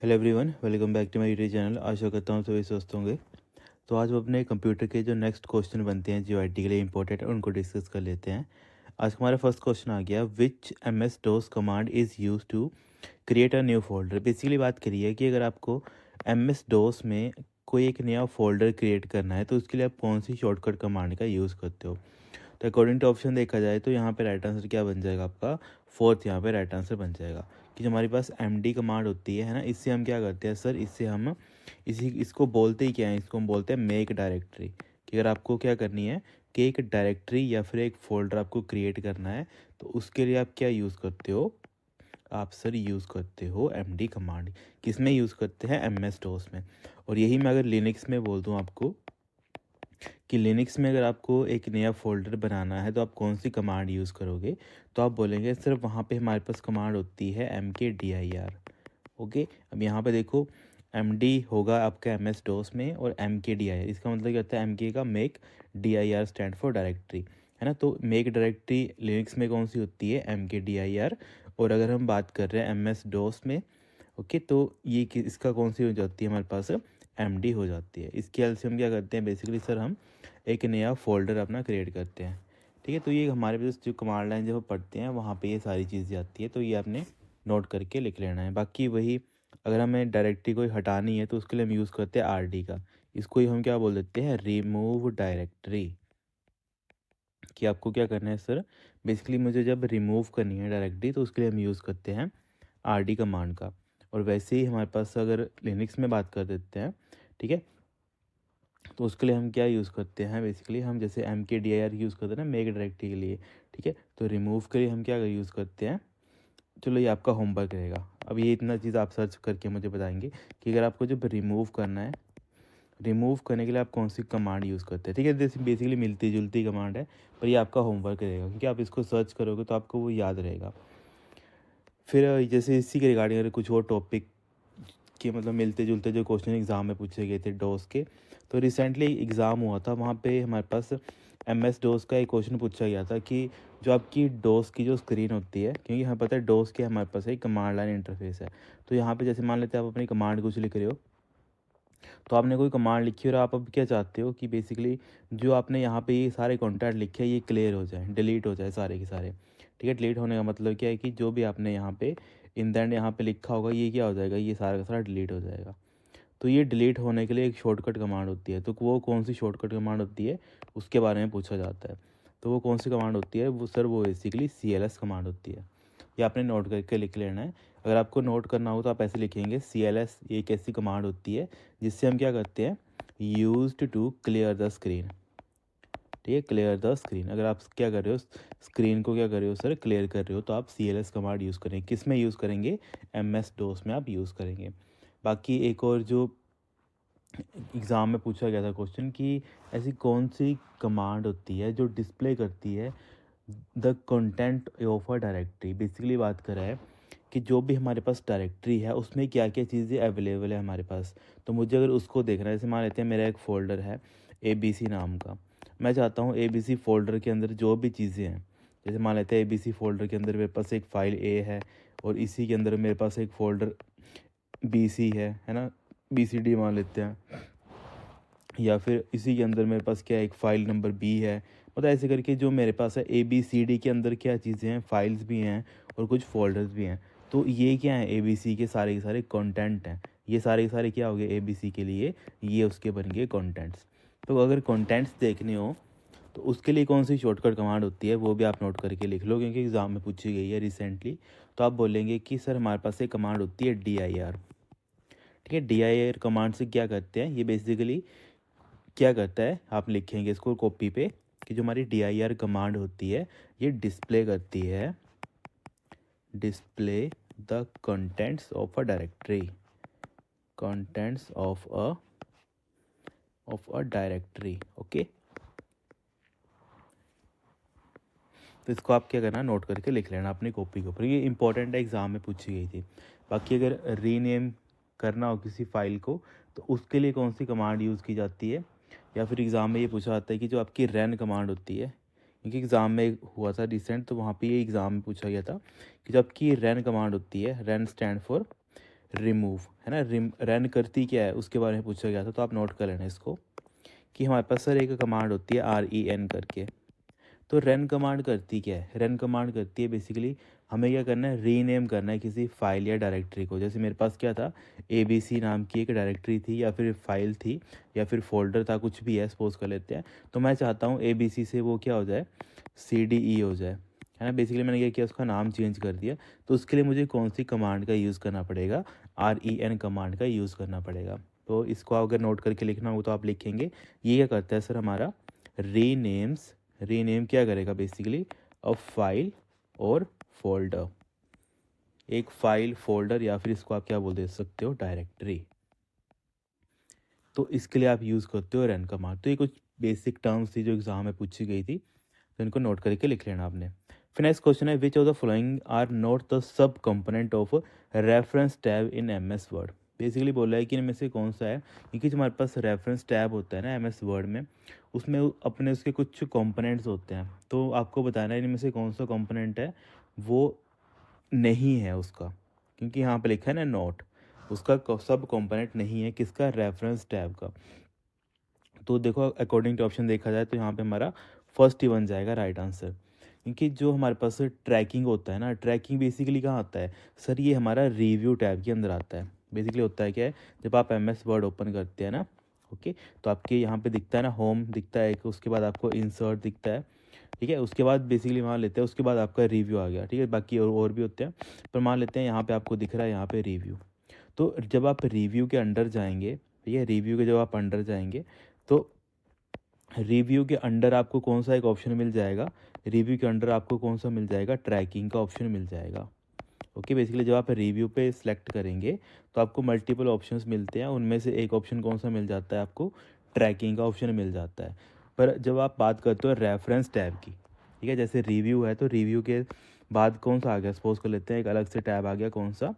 Hello everyone, welcome back to my YouTube channel. आशा करता हूँ सभी स्वस्थ होंगे। तो आज हम अपने कंप्यूटर के जो नेक्स्ट क्वेश्चन बनते हैं जो आईटी के लिए इंपॉर्टेंट है उनको डिस्कस कर लेते हैं। आज हमारा फर्स्ट क्वेश्चन आ गया, which M S DOS command is use to create a new folder. Basically बात करिए कि अगर आपको एम एस डोस में कोई एक नया फोल्डर क्रिएट करना है तो उसके लिए आप कौन सी शॉर्टकट कमांड का यूज़ करते हो। तो अकॉर्डिंग टू ऑप्शन देखा जाए तो यहाँ पे राइट आंसर क्या बन जाएगा आपका, फोर्थ यहाँ पे राइट आंसर बन जाएगा कि जो हमारे पास एमडी कमांड होती है ना, इससे हम क्या करते हैं सर, इससे हम इसको बोलते ही क्या है, इसको हम बोलते हैं मेक डायरेक्टरी। कि अगर आपको क्या करनी है कि एक डायरेक्टरी या फिर एक फोल्डर आपको क्रिएट करना है तो उसके लिए आप क्या यूज़ करते हो, आप सर यूज़ करते हो एमडी कमांड। किस में यूज़ करते हैं, एम एस डोस में। और यही मैं अगर लिनक्स में बोल दूँ आपको कि लिनक्स में अगर आपको एक नया फ़ोल्डर बनाना है तो आप कौन सी कमांड यूज़ करोगे, तो आप बोलेंगे सिर्फ वहाँ पे हमारे पास कमांड होती है mkdir। ओके, अब यहाँ पे देखो md होगा आपका एम एस डोस में और mkdir, इसका मतलब क्या होता है, mk का make, dir stand for directory, है ना। तो मेक डायरेक्टरी लिनक्स में कौन सी होती है, mkdir। और अगर हम बात कर रहे हैं एम एस डोस में, ओके, तो ये इसका कौन सी हो जाती है हमारे पास, एमडी हो जाती है। इसके हेल्प से हम क्या करते हैं, बेसिकली सर हम एक नया फोल्डर अपना क्रिएट करते हैं। ठीक है, तो ये हमारे पास जो कमांड लाइन जब हम पढ़ते हैं वहाँ पे ये सारी चीज़ें आती है, तो ये आपने नोट करके लिख लेना है। बाकी वही, अगर हमें डायरेक्टरी कोई हटानी है तो उसके लिए हम यूज़ करते हैं आरडी का। इसको ही हम क्या बोल देते हैं, रिमूव डायरेक्टरी। कि आपको क्या करना है सर, बेसिकली मुझे जब रिमूव करनी है डायरेक्टरी तो उसके लिए हम यूज़ करते हैं आरडी कमांड का। और वैसे ही हमारे पास अगर लिनक्स में बात कर देते हैं, ठीक है, तो उसके लिए हम क्या यूज़ करते हैं, बेसिकली हम जैसे mkdir यूज़ करते हैं ना मेक डायरेक्टरी के लिए। ठीक है, तो रिमूव के लिए हम क्या यूज़ करते हैं, चलो ये आपका होमवर्क रहेगा। अब ये इतना चीज़ आप सर्च करके मुझे बताएंगे कि अगर आपको जब रिमूव करना है, रिमूव करने के लिए आप कौन सी कमांड यूज़ करते हैं। ठीक है, जैसे बेसिकली मिलती जुलती कमांड है, पर ये आपका होमवर्क रहेगा क्योंकि आप इसको सर्च करोगे तो आपको वो याद रहेगा। फिर जैसे इसी के रिगार्डिंग अगर कुछ और टॉपिक के मतलब मिलते जुलते जो क्वेश्चन एग्ज़ाम में पूछे गए थे डोस के, तो रिसेंटली एग्ज़ाम हुआ था, वहाँ पे हमारे पास एम एस डोस का एक क्वेश्चन पूछा गया था कि जो आपकी डोस की जो स्क्रीन होती है, क्योंकि हमें पता है डोस के हमारे पास एक कमांड लाइन इंटरफेस है। तो यहाँ पे जैसे मान लेते हैं आप अपनी कमांड कुछ लिख रहे हो, तो आपने कोई कमांड लिखी और आप अब क्या चाहते हो कि बेसिकली जो आपने यहाँ पे ये सारे कॉन्टैक्ट लिखे ये क्लियर हो जाए, डिलीट हो जाए सारे के सारे। ठीक है, डिलीट होने का मतलब क्या है कि जो भी आपने यहाँ पे इन द एंड यहाँ पे लिखा होगा ये क्या हो जाएगा, ये सारा का सारा डिलीट हो जाएगा। तो ये डिलीट होने के लिए एक शॉर्टकट कमांड होती है, तो वो कौन सी शॉर्टकट कमांड होती है उसके बारे में पूछा जाता है। तो वो कौन सी कमांड होती है, वो सर वो बेसिकली CLS कमांड होती है। ये आपने नोट करके लिख लेना है। अगर आपको नोट करना हो तो आप ऐसे लिखेंगे, CLS ये एक ऐसी कमांड होती है जिससे हम क्या करते हैं, used to clear the screen. ठीक है, क्लियर द स्क्रीन, अगर आप क्या कर रहे हो, स्क्रीन को क्या कर रहे हो सर, क्लियर कर रहे हो, तो आप CLS कमांड यूज़ करेंगे। किस में यूज़ करेंगे, MS डोस में आप यूज़ करेंगे। बाकी एक और जो एग्ज़ाम में पूछा गया था क्वेश्चन कि ऐसी कौन सी कमांड होती है जो डिस्प्ले करती है the content of a directory. Basically बात कर रहा है कि जो भी हमारे पास डायरेक्टरी है उसमें क्या क्या चीज़ें अवेलेबल है हमारे पास। तो मुझे अगर उसको देखना है, जैसे मान लेते हैं मेरा एक फ़ोल्डर है ABC नाम का, मैं चाहता हूँ ABC फ़ोल्डर के अंदर जो भी चीज़ें हैं, जैसे मान लेते हैं ABC फ़ोल्डर के अंदर मेरे पास एक फ़ाइल A है और इसी के अंदर मेरे पास एक फ़ोल्डर BC है ना, BCD मान लेते हैं, या फिर इसी के अंदर मेरे पास क्या है, एक फ़ाइल नंबर B है। मतलब ऐसे करके जो मेरे पास है ABCD के अंदर क्या चीज़ें हैं, फाइल्स भी हैं और कुछ फ़ोल्डर्स भी हैं। तो ये क्या है, ABC के सारे कंटेंट हैं। ये सारे के सारे क्या हो गए ABC के लिए, ये उसके बन गए कंटेंट्स। तो अगर कंटेंट्स देखने हो तो उसके लिए कौन सी शॉर्टकट कमांड होती है वो भी आप नोट करके लिख लो, क्योंकि एग्ज़ाम में पूछी गई है रिसेंटली। तो आप बोलेंगे कि सर हमारे पास एक कमांड होती है DIR। ठीक है, DIR कमांड से क्या करते हैं, ये बेसिकली क्या करता है, आप लिखेंगे इसको कॉपी पे कि जो हमारी DIR कमांड होती है ये डिस्प्ले करती है, display the contents of a directory, contents of a directory. Okay, तो इसको आप क्या करना, नोट करके लिख लेना अपनी कॉपी के ऊपर, ये इंपॉर्टेंट है, एग्ज़ाम में पूछी गई थी। बाकी अगर रीनेम करना हो किसी फाइल को तो उसके लिए कौन सी कमांड यूज़ की जाती है, या फिर एग्ज़ाम में ये पूछा जाता है कि जो आपकी रन कमांड होती है, क्योंकि एग्ज़ाम में हुआ था रिसेंट, तो वहाँ पे ये एग्ज़ाम में पूछा गया था कि जो आपकी रन कमांड होती है, रन स्टैंड फॉर रिमूव, है ना। रन करती क्या है उसके बारे में पूछा गया था, तो आप नोट कर लेना इसको कि हमारे पास सर एक कमांड होती है REN करके। तो रन कमांड करती क्या है, रन कमांड करती है बेसिकली हमें क्या करना है, रीनेम करना है किसी फाइल या डायरेक्टरी को। जैसे मेरे पास क्या था, ABC नाम की एक डायरेक्टरी थी या फिर फाइल थी या फिर फोल्डर था, कुछ भी है, सपोज कर लेते हैं। तो मैं चाहता हूँ ABC से वो क्या हो जाए, CDE हो जाए, है ना। बेसिकली मैंने क्या किया, उसका नाम चेंज कर दिया। तो उसके लिए मुझे कौन सी कमांड का यूज़ करना पड़ेगा, REN कमांड का यूज़ करना पड़ेगा। तो इसको अगर नोट करके लिखना हो तो आप लिखेंगे, ये क्या करता है सर, हमारा रीनेम्स, रीनेम क्या करेगा बेसिकली अ फाइल और फोल्डर, एक फाइल फोल्डर या फिर इसको आप क्या बोल दे सकते हो, डायरेक्टरी। तो इसके लिए आप यूज़ करते हो रन कमांड। तो ये कुछ बेसिक टर्म्स थी जो एग्जाम में पूछी गई थी, तो इनको नोट करके लिख लेना आपने। फिर नेक्स्ट क्वेश्चन है, which of the following are not the sub component of reference tab in MS Word. Basically बोला है कि इनमें से कौन सा है, क्योंकि जो हमारे पास रेफरेंस टैब होता है ना MS वर्ड में, उसमें अपने उसके कुछ कंपोनेंट्स होते हैं। तो आपको बताना है इनमें से कौन सा कंपोनेंट है वो नहीं है उसका, क्योंकि यहाँ पे लिखा है ना नोट, उसका सब कंपोनेंट नहीं है किसका, रेफरेंस टैब का। तो देखो अकॉर्डिंग टू ऑप्शन देखा जाए तो यहाँ पे हमारा फर्स्ट ही बन जाएगा राइट आंसर। क्योंकि जो हमारे पास ट्रैकिंग होता है ना, ट्रैकिंग बेसिकली कहाँ आता है सर, ये हमारा रिव्यू टैब के अंदर आता है। बेसिकली होता है क्या है, जब आप MS वर्ड ओपन करते हैं ना, ओके, तो आपके यहाँ पे दिखता है ना होम दिखता है एक, उसके बाद आपको इंसर्ट दिखता है, ठीक है। उसके बाद बेसिकली मान लेते हैं उसके बाद आपका रिव्यू आ गया, ठीक है। बाकी और भी होते हैं, पर मान लेते हैं यहाँ पे आपको दिख रहा है यहाँ पे रिव्यू। तो जब आप रिव्यू के अंडर जाएंगे, ठीक है, रिव्यू के जब आप अंडर जाएंगे तो रिव्यू के अंडर आपको कौन सा एक ऑप्शन मिल जाएगा, रिव्यू के अंडर आपको कौन सा मिल जाएगा, ट्रैकिंग का ऑप्शन मिल जाएगा। ओके, बेसिकली जब आप रिव्यू पे सिलेक्ट करेंगे तो आपको मल्टीपल ऑप्शंस मिलते हैं, उनमें से एक ऑप्शन कौन सा मिल जाता है आपको, ट्रैकिंग का ऑप्शन मिल जाता है। पर जब आप बात करते हो रेफरेंस टैब की, ठीक है, जैसे रिव्यू है तो रिव्यू के बाद कौन सा आ गया, सपोज कर लेते हैं एक अलग से टैब आ गया, कौन सा,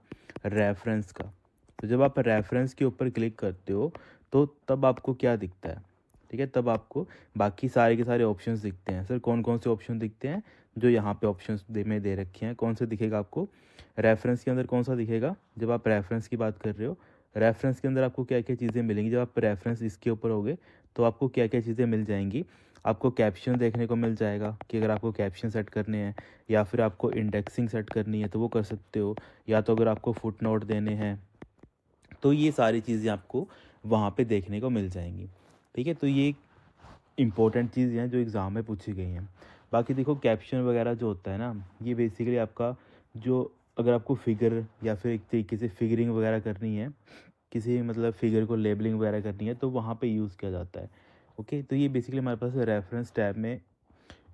रेफरेंस का। तो जब आप रेफरेंस के ऊपर क्लिक करते हो तो तब आपको क्या दिखता है, ठीक है, तब आपको बाकी सारे के सारे ऑप्शंस दिखते हैं। सर कौन कौन से ऑप्शन दिखते हैं, जो यहाँ पे ऑप्शंस में दे रखे हैं, कौन से दिखेगा आपको, रेफरेंस के अंदर कौन सा दिखेगा, जब आप रेफरेंस की बात कर रहे हो, रेफरेंस के अंदर आपको क्या क्या चीज़ें मिलेंगी, जब आप रेफरेंस इसके ऊपर होगे तो आपको क्या क्या चीज़ें मिल जाएंगी। आपको कैप्शन देखने को मिल जाएगा कि अगर आपको कैप्शन सेट करने हैं या फिर आपको इंडेक्सिंग सेट करनी है तो वो कर सकते हो, या तो अगर आपको फुट नोट देने हैं, तो ये सारी चीज़ें आपको वहाँ पे देखने को मिल जाएंगी, ठीक है। तो ये इंपॉर्टेंट चीज़ हैं जो एग्ज़ाम में पूछी गई हैं। बाकी देखो कैप्शन वगैरह जो होता है ना, ये बेसिकली आपका जो, अगर आपको फिगर या फिर एक तरीके से फिगरिंग वगैरह करनी है, किसी मतलब फिगर को लेबलिंग वगैरह करनी है तो वहाँ पे यूज़ किया जाता है। ओके, तो ये बेसिकली हमारे पास रेफरेंस टैब में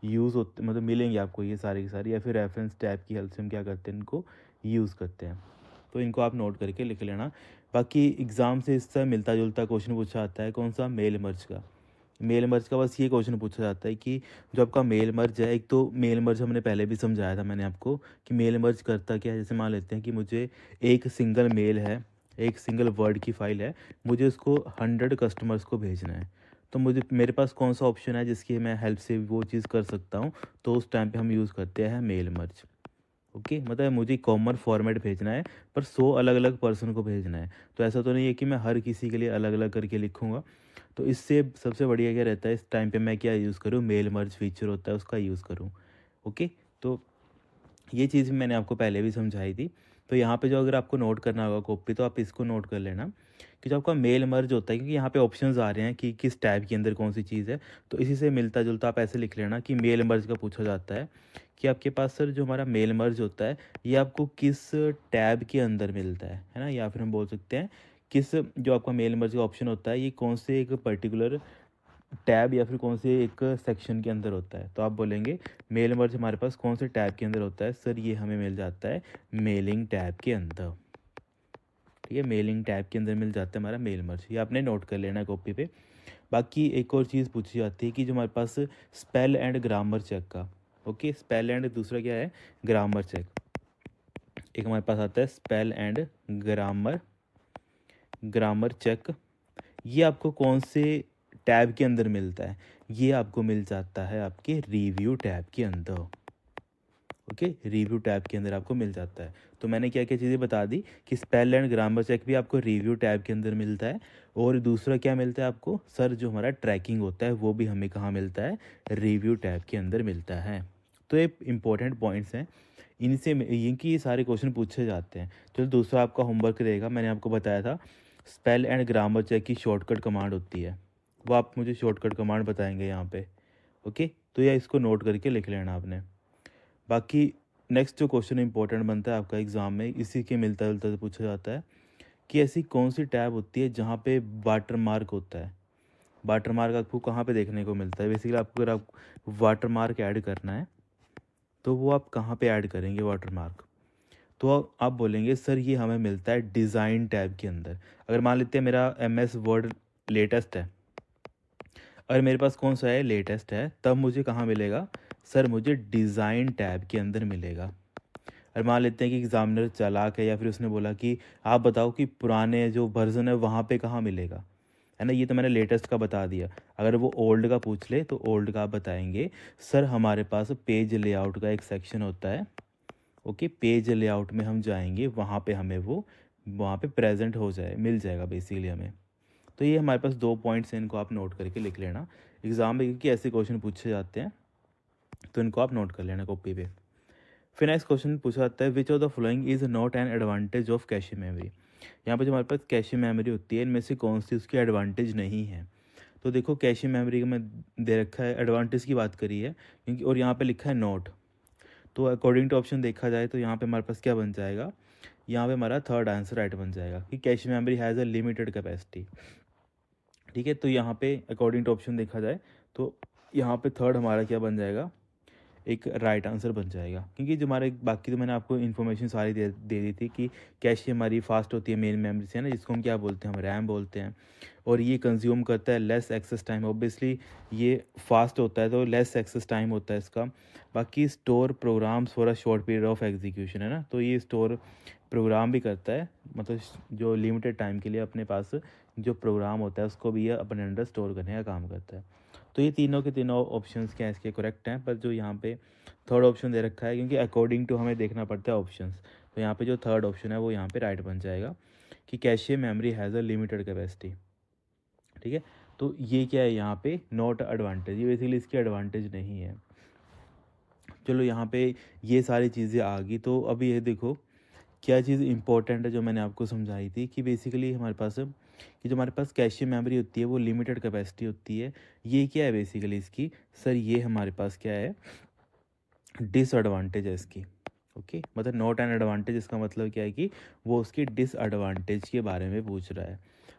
यूज़ होते, मतलब मिलेंगे आपको ये सारी की सारी, या फिर रेफरेंस टैब की हेल्प से हम क्या करते हैं, इनको यूज़ करते हैं। तो इनको आप नोट करके लिख लेना। बाकी एग्ज़ाम से इससे मिलता जुलता क्वेश्चन पूछा जाता है, कौन सा, मेल मर्ज का। मेल मर्ज का बस ये क्वेश्चन पूछा जाता है कि जो आपका मेल मर्ज है, एक तो मेल मर्ज हमने पहले भी समझाया था मैंने आपको कि मेल मर्ज करता क्या है। जैसे मान लेते हैं कि मुझे एक सिंगल मेल है, एक सिंगल वर्ड की फाइल है, मुझे उसको 100 कस्टमर्स को भेजना है, तो मुझे मेरे पास कौन सा ऑप्शन है जिसकी मैं हेल्प से वो चीज़ कर सकता हूँ, तो उस टाइम पे हम यूज़ करते हैं मेल मर्ज। ओके, मतलब मुझे कॉमन फॉर्मेट भेजना है पर 100 अलग अलग पर्सन को भेजना है, तो ऐसा तो नहीं है कि मैं हर किसी के लिए अलग अलग करके लिखूँगा। तो इससे सबसे बढ़िया क्या रहता है, इस टाइम पे मैं क्या यूज़ करूँ, मेल मर्ज फीचर होता है उसका यूज़ करूँ। ओके, तो ये चीज़ मैंने आपको पहले भी समझाई थी। तो यहाँ पे जो अगर आपको नोट करना होगा कॉपी, तो आप इसको नोट कर लेना कि जो आपका मेल मर्ज होता है, क्योंकि यहाँ पे ऑप्शंस आ रहे हैं कि किस टैब के अंदर कौन सी चीज़ है, तो इसी से मिलता जुलता आप ऐसे लिख लेना कि मेल मर्ज का पूछा जाता है कि आपके पास सर जो हमारा मेल मर्ज होता है ये आपको किस टैब के अंदर मिलता है ना, या फिर हम बोल सकते हैं किस, जो आपका मेल मर्ज का ऑप्शन होता है ये कौन से एक पर्टिकुलर टैब या फिर कौन से एक सेक्शन के अंदर होता है। तो आप बोलेंगे मेल मर्ज हमारे पास कौन से टैब के अंदर होता है, सर ये हमें मिल जाता है मेलिंग टैब के अंदर, ठीक है, मेलिंग टैब के अंदर मिल जाता है हमारा मेल मर्ज। ये आपने नोट कर लेना है कॉपी पे। बाकी एक और चीज़ पूछी जाती है कि जो हमारे पास स्पेल एंड ग्रामर चेक का, ओके, स्पेल एंड दूसरा क्या है, ग्रामर चेक। एक हमारे पास आता है spell and grammar, grammar check. ये आपको कौन से टैब के अंदर मिलता है, ये आपको मिल जाता है आपके रिव्यू टैब के अंदर। ओके, रिव्यू टैब के अंदर आपको मिल जाता है। तो मैंने क्या क्या चीज़ें बता दी कि स्पेल एंड ग्रामर चेक भी आपको रिव्यू टैब के अंदर मिलता है, और दूसरा क्या मिलता है आपको सर, जो हमारा ट्रैकिंग होता है वो भी हमें कहाँ मिलता है, रिव्यू टैब के अंदर मिलता है। तो ये इंपॉर्टेंट पॉइंट्स हैं, इनसे इनकी ये सारे क्वेश्चन पूछे जाते हैं। चलो दूसरा आपका होमवर्क रहेगा, मैंने आपको बताया था स्पेल एंड ग्रामर चेक की शॉर्टकट कमांड होती है, वो आप मुझे शॉर्टकट कमांड बताएंगे यहाँ पे। ओके, तो या इसको नोट करके लिख लेना आपने। बाकी नेक्स्ट जो क्वेश्चन इंपॉर्टेंट बनता है आपका एग्ज़ाम में, इसी के मिलता जुलता से पूछा जाता है कि ऐसी कौन सी टैब होती है जहाँ पे वाटर मार्क होता है। वाटर मार्क आपको कहाँ पे देखने को मिलता है, बेसिकली आपको अगर आप वाटर मार्क ऐड करना है तो वो आप कहाँ पे ऐड करेंगे वाटर मार्क। तो आप बोलेंगे सर ये हमें मिलता है डिज़ाइन टैब के अंदर। अगर मान लेते हैं मेरा MS वर्ड लेटेस्ट है, और मेरे पास कौन सा है, लेटेस्ट है, तब मुझे कहाँ मिलेगा सर, मुझे डिज़ाइन टैब के अंदर मिलेगा। और मान लेते हैं कि एग्ज़ामिनर चालाक है, या फिर उसने बोला कि आप बताओ कि पुराने जो वर्जन है वहाँ पे कहाँ मिलेगा, है ना। ये तो मैंने लेटेस्ट का बता दिया। अगर वो ओल्ड का पूछ ले तो ओल्ड का आप बताएंगे सर, हमारे पास पेज लेआउट का एक सेक्शन होता है। ओके, पेज लेआउट में हम जाएंगे, वहाँ पे हमें वो वहाँ पे प्रेजेंट हो जाए, मिल जाएगा बेसिकली हमें। तो ये हमारे पास 2 पॉइंट्स हैं, इनको आप नोट करके लिख लेना एग्ज़ाम में, क्योंकि ऐसे क्वेश्चन पूछे जाते हैं, तो इनको आप नोट कर लेना कॉपी पे। फिर नेक्स्ट क्वेश्चन पूछा जाता है which of the following is not an advantage of cache memory. यहाँ पे जो हमारे पास कैशे मेमोरी होती है, इनमें से कौन सी उसकी एडवांटेज नहीं है। तो देखो कैशे मेमोरी का मैं दे रखा है, एडवांटेज की बात करी है क्योंकि, और यहाँ पे लिखा है नोट। तो अकॉर्डिंग टू ऑप्शन देखा जाए तो यहाँ पे हमारे पास क्या बन जाएगा, यहाँ पे हमारा थर्ड आंसर राइट बन जाएगा कि cache memory has a limited capacity. ठीक है, तो यहाँ पे अकॉर्डिंग टू ऑप्शन देखा जाए तो यहाँ पे थर्ड हमारा क्या बन जाएगा, एक राइट आंसर बन जाएगा। क्योंकि जो हमारे बाकी तो मैंने आपको इन्फॉर्मेशन सारी दे दी थी कि कैशे हमारी फास्ट होती है मेन मेमोरी से, है ना, जिसको हम क्या बोलते हैं, हम रैम बोलते हैं। और ये कंज्यूम करता है लेस एक्सेस टाइम, ऑब्वियसली ये फास्ट होता है तो लेस एक्सेस टाइम होता है इसका। बाकी store programs for a short period of execution, है ना, तो ये स्टोर प्रोग्राम भी करता है, मतलब जो लिमिटेड टाइम के लिए अपने पास जो प्रोग्राम होता है उसको भी ये अपने अंडर स्टोर करने का काम करता है। तो ये तीनों के तीनों ऑप्शंस क्या हैं इसके करेक्ट हैं, पर जो यहाँ पे थर्ड ऑप्शन दे रखा है, क्योंकि अकॉर्डिंग टू हमें देखना पड़ता है ऑप्शंस, तो यहाँ पे जो थर्ड ऑप्शन है वो यहाँ पे राइट बन जाएगा कि cache memory has a limited capacity. ठीक है, तो ये क्या है यहाँ पे नॉट एडवांटेज, ये बेसिकली इसकी एडवांटेज नहीं है। चलो यहाँ पे ये सारी चीज़ें आ गई, तो अभी ये देखो क्या चीज़ इंपॉर्टेंट है जो मैंने आपको समझाई थी कि बेसिकली हमारे पास कि जो हमारे पास कैशे मेमोरी होती है वो लिमिटेड कैपेसिटी होती है। ये क्या है बेसिकली इसकी, सर ये हमारे पास क्या है, डिसएडवांटेज है इसकी। ओके, मतलब नॉट एन एडवांटेज, इसका मतलब क्या है कि वो उसकी डिसएडवांटेज के बारे में पूछ रहा है।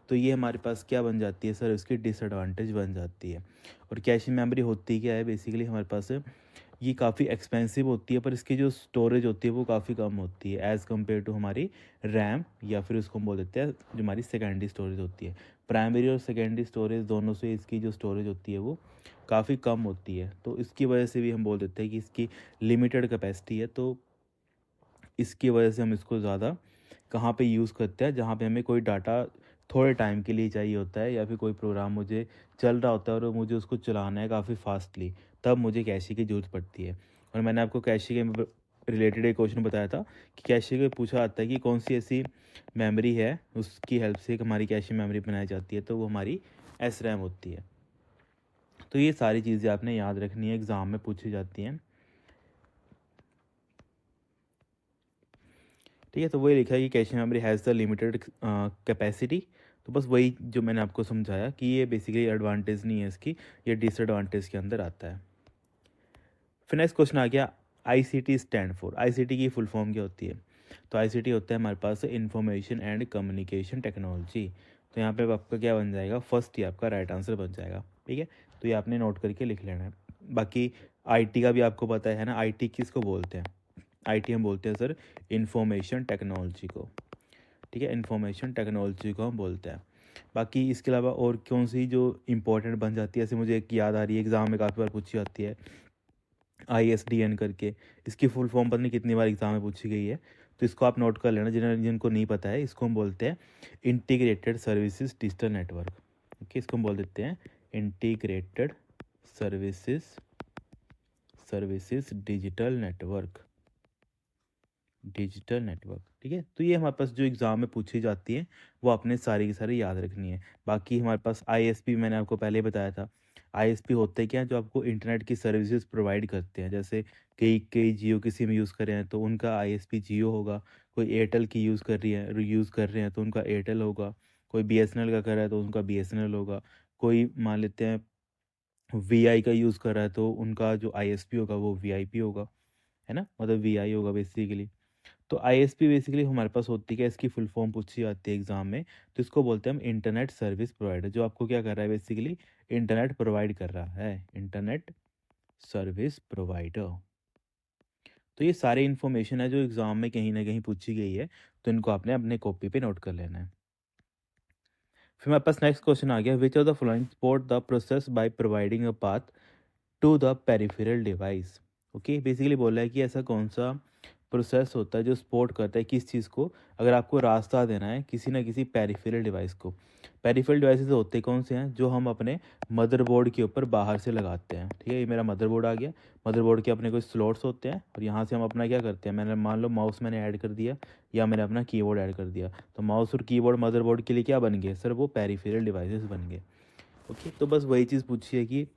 तो ये हमारे पास क्या बन जाती है सर, उसकी डिसएडवांटेज बन जाती है। और कैशे मेमोरी होती क्या है बेसिकली हमारे पास, ये काफ़ी एक्सपेंसिव होती है, पर इसकी जो स्टोरेज होती है वो काफ़ी कम होती है एज़ कम्पेयर टू हमारी रैम, या फिर उसको हम बोल देते हैं जो हमारी सेकेंडरी स्टोरेज होती है। प्राइमरी और सेकेंडरी स्टोरेज दोनों से इसकी जो स्टोरेज होती है वो काफ़ी कम होती है, तो इसकी वजह से भी हम बोल देते हैं कि इसकी लिमिटेड कैपेसिटी है। तो इसकी वजह से हम इसको ज़्यादा कहाँ पे यूज़ करते हैं, जहाँ पे हमें कोई डाटा थोड़े टाइम के लिए चाहिए होता है, या फिर कोई प्रोग्राम मुझे चल रहा होता है और मुझे उसको चलाना है काफ़ी फास्टली, तब मुझे कैशे की ज़रूरत पड़ती है। और मैंने आपको कैशे के रिलेटेड एक क्वेश्चन बताया था कि कैशे के पूछा जाता है कि कौन सी ऐसी मेमोरी है उसकी हेल्प से हमारी कैशे मेमोरी बनाई जाती है, तो वो हमारी SRAM होती है। तो ये सारी चीज़ें आपने याद रखनी है, एग्ज़ाम में पूछी जाती हैं। ठीक है, तो वही लिखा है कि cache memory has the limited capacity. तो बस वही जो मैंने आपको समझाया कि ये बेसिकली एडवांटेज नहीं है इसकी, ये डिसएडवांटेज के अंदर आता है। फिर नेक्स्ट क्वेश्चन आ गया, ICT स्टैंड फॉर, ICT की फुल फॉर्म क्या होती है। तो ICT होता है हमारे पास इंफॉर्मेशन एंड कम्युनिकेशन टेक्नोलॉजी। तो यहाँ पे आपका क्या बन जाएगा, फर्स्ट ही आपका राइट आंसर बन जाएगा। ठीक है, तो ये आपने नोट करके लिख लेना है। बाकी IT का भी आपको पता है ना, IT किसको बोलते हैं, IT हम बोलते हैं सर इंफॉर्मेशन टेक्नोलॉजी को। ठीक है, इंफॉर्मेशन टेक्नोलॉजी को हम बोलते हैं। बाकी इसके अलावा और कौन सी जो इंपॉर्टेंट बन जाती है, ऐसे मुझे एक याद आ रही है, एग्ज़ाम में काफ़ी बार पूछी जाती है, ISDN करके। इसकी फुल फॉर्म पता नहीं कितनी बार एग्ज़ाम में पूछी गई है, तो इसको आप नोट कर लेना जिनको नहीं पता है। इसको हम बोलते हैं integrated services digital network. Okay, इसको हम बोल देते हैं integrated services digital network. Digital network, ठीक है। तो ये हमारे पास जो एग्ज़ाम में पूछी जाती है वो आपने सारी की सारी याद रखनी है। बाकी हमारे पास आईएसपी मैंने आपको पहले ही बताया था। आईएसपी होते क्या हैं, जो आपको इंटरनेट की सर्विसेज प्रोवाइड करते हैं। जैसे कई कई जियो की सिम यूज़ कर रहे हैं तो उनका आईएसपी जियो होगा, कोई एयरटेल की यूज़ कर रहे हैं तो उनका एयरटेल होगा, कोई बीएसएनएल का कर रहा है तो उनका बीएसएनएल होगा, कोई मान लेते हैं वीआई का यूज़ कर रहा है तो उनका जो आईएसपी होगा वो वीआईपी होगा, है ना? मतलब वीआई होगा बेसिकली। तो आईएसपी बेसिकली हमारे पास होती है, इसकी फुल फॉर्म पूछी जाती है एग्जाम में, तो इसको बोलते हैं हम इंटरनेट सर्विस प्रोवाइडर, जो आपको क्या कर रहा है बेसिकली, इंटरनेट प्रोवाइड कर रहा है, इंटरनेट सर्विस प्रोवाइडर। तो ये सारी इन्फॉर्मेशन है जो एग्जाम में कहीं ना कहीं पूछी गई है, तो इनको आपने अपने कॉपी पे नोट कर लेना है। फिर हमारे पास नेक्स्ट क्वेश्चन आ गया, which of the following support the process by providing a path to the peripheral device. Okay, basically बोला है कि ऐसा कौन सा प्रोसेस होता है जो सपोर्ट करता है किस चीज़ को, अगर आपको रास्ता देना है किसी ना किसी पेरिफेरल डिवाइस को। पेरिफेरल डिवाइसेस होते कौन से हैं, जो हम अपने मदरबोर्ड के ऊपर बाहर से लगाते हैं, ठीक है। ये मेरा मदरबोर्ड आ गया, मदरबोर्ड के अपने कुछ स्लॉट्स होते हैं और यहाँ से हम अपना क्या करते हैं, मैंने मान लो माउस मैंने ऐड कर दिया या मैंने अपना कीबोर्ड ऐड कर दिया, तो माउस और कीबोर्ड मदरबोर्ड के लिए क्या बन गए सर, वो पेरिफेरल डिवाइसेस बन गए। ओके, तो बस वही चीज़ पूछी है कि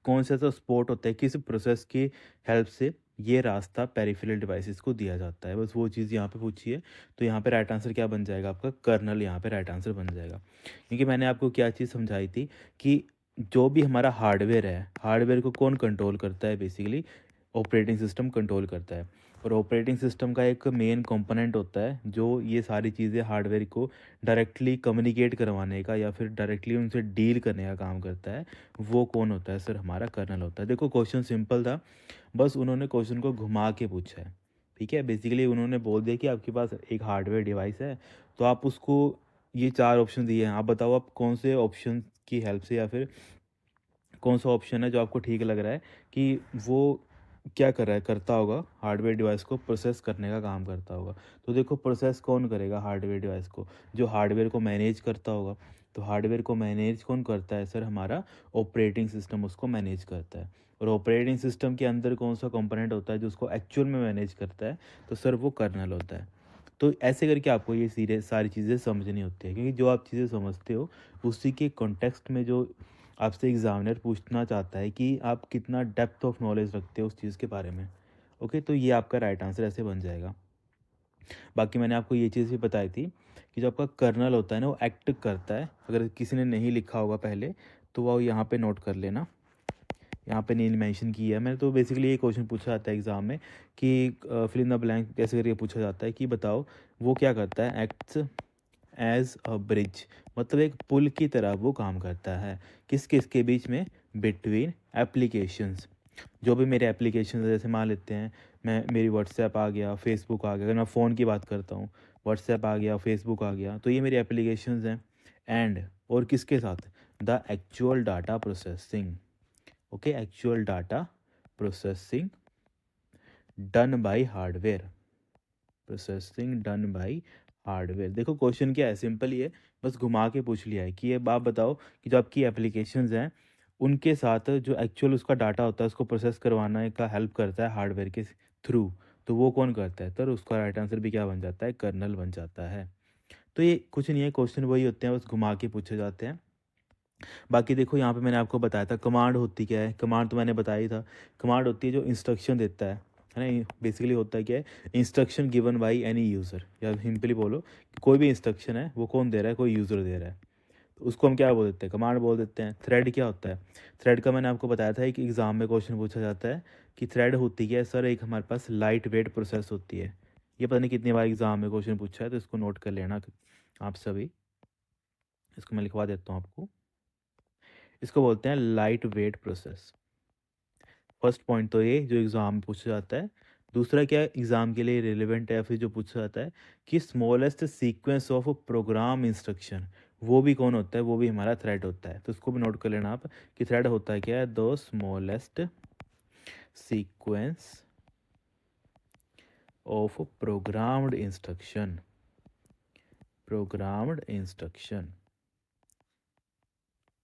कौन सा ऐसा सपोर्ट होता है किस प्रोसेस की हेल्प से ये रास्ता पेरिफेरल डिवाइसेस को दिया जाता है, बस वो चीज़ यहाँ पे पूछी है। तो यहाँ पे राइट आंसर क्या बन जाएगा आपका, कर्नल यहाँ पे राइट आंसर बन जाएगा। क्योंकि मैंने आपको क्या चीज़ समझाई थी कि जो भी हमारा हार्डवेयर है, हार्डवेयर को कौन कंट्रोल करता है, बेसिकली ऑपरेटिंग सिस्टम कंट्रोल करता है। और ऑपरेटिंग सिस्टम का एक मेन कंपोनेंट होता है जो ये सारी चीज़ें हार्डवेयर को डायरेक्टली कम्युनिकेट करवाने का या फिर डायरेक्टली उनसे डील करने का काम करता है। वो कौन होता है सर, हमारा कर्नल होता है। देखो क्वेश्चन सिंपल था, बस उन्होंने क्वेश्चन को घुमा के पूछा है, ठीक है। बेसिकली उन्होंने बोल दिया कि आपके पास एक हार्डवेयर डिवाइस है, तो आप उसको, ये चार ऑप्शन दिए हैं, आप बताओ आप कौन से ऑप्शन की हेल्प से या फिर कौन सा ऑप्शन है जो आपको ठीक लग रहा है कि वो क्या कर रहा है, करता होगा हार्डवेयर डिवाइस को प्रोसेस करने का काम करता होगा। तो देखो प्रोसेस कौन करेगा हार्डवेयर डिवाइस को, जो हार्डवेयर को मैनेज करता होगा। तो हार्डवेयर को मैनेज कौन करता है सर, हमारा ऑपरेटिंग सिस्टम उसको मैनेज करता है। और ऑपरेटिंग सिस्टम के अंदर कौन सा कंपोनेंट होता है जो उसको एक्चुअल में मैनेज करता है, तो सर वो कर्नल होता है। तो ऐसे करके आपको ये सारी चीज़ें समझनी होती है, क्योंकि जो आप चीज़ें समझते हो उसी के कॉन्टेक्स्ट में जो आपसे एग्जामिनर पूछना चाहता है कि आप कितना डेप्थ ऑफ नॉलेज रखते हो उस चीज़ के बारे में। ओके, तो ये आपका राइट आंसर ऐसे बन जाएगा। बाकी मैंने आपको ये चीज़ भी बताई थी कि जो आपका कर्नल होता है ना, वो एक्ट करता है, अगर किसी ने नहीं लिखा होगा पहले तो वो यहाँ पे नोट कर लेना, यहाँ पे नहीं मेंशन किया है मैंने। तो बेसिकली ये क्वेश्चन पूछा जाता है एग्ज़ाम में कि फिल इन द ब्लैंक कैसे करके पूछा जाता है कि बताओ वो क्या करता है, एक्ट्स एज अ ब्रिज, मतलब एक पुल की तरह वो काम करता है, किस किस के बीच में, बिटवीन एप्लीकेशंस। जो भी मेरे एप्लीकेशन जैसे मान लेते हैं, मैं मेरी व्हाट्सएप आ गया, फेसबुक आ गया, अगर मैं फ़ोन की बात करता हूँ, व्हाट्सएप आ गया, फेसबुक आ गया, तो ये मेरी एप्लीकेशंस हैं। एंड और किसके साथ, the actual data processing. Okay, actual data processing done by hardware, processing done by hardware. देखो क्वेश्चन क्या है, सिंपल ही है, बस घुमा के पूछ लिया है कि ये आप बताओ कि जो आपकी एप्लीकेशंस हैं उनके साथ जो एक्चुअल उसका डाटा होता है उसको प्रोसेस करवाने का हेल्प करता है हार्डवेयर के थ्रू, तो वो कौन करता है, तो उसका राइट आंसर भी क्या बन जाता है, कर्नल बन जाता है। तो ये कुछ नहीं है, क्वेश्चन वही होते हैं, बस घुमा के पूछे जाते हैं। बाकी देखो यहाँ पे मैंने आपको बताया था कमांड होती क्या है, कमांड तो मैंने बताया ही था। कमांड होती है जो इंस्ट्रक्शन देता है ना, बेसिकली होता है क्या है, instruction given by any user, या सिंपली बोलो कि कोई भी इंस्ट्रक्शन है वो कौन दे रहा है, कोई यूज़र दे रहा है, तो उसको हम क्या बोल देते हैं, कमांड बोल देते हैं। थ्रेड क्या होता है, थ्रेड का मैंने आपको बताया था कि एग्ज़ाम में क्वेश्चन पूछा जाता है कि थ्रेड होती क्या है सर, एक हमारे पास लाइट वेट प्रोसेस होती है। ये पता नहीं कितनी बार एग्ज़ाम में क्वेश्चन पूछा है, तो इसको नोट कर लेना आप सभी। इसको मैं लिखवा देता हूँ आपको। इसको बोलते हैं light weight process. First point तो ये जो एग्ज़ाम में पूछा जाता है। दूसरा क्या एग्ज़ाम के लिए रिलेवेंट है या फिर जो पूछा जाता है कि smallest sequence of programme instruction, वो भी कौन होता है, वो भी हमारा थ्रेड होता है। तो उसको भी नोट कर लेना आप कि थ्रेड होता है क्या है, the smallest sequence of programmed instruction, programmed instruction.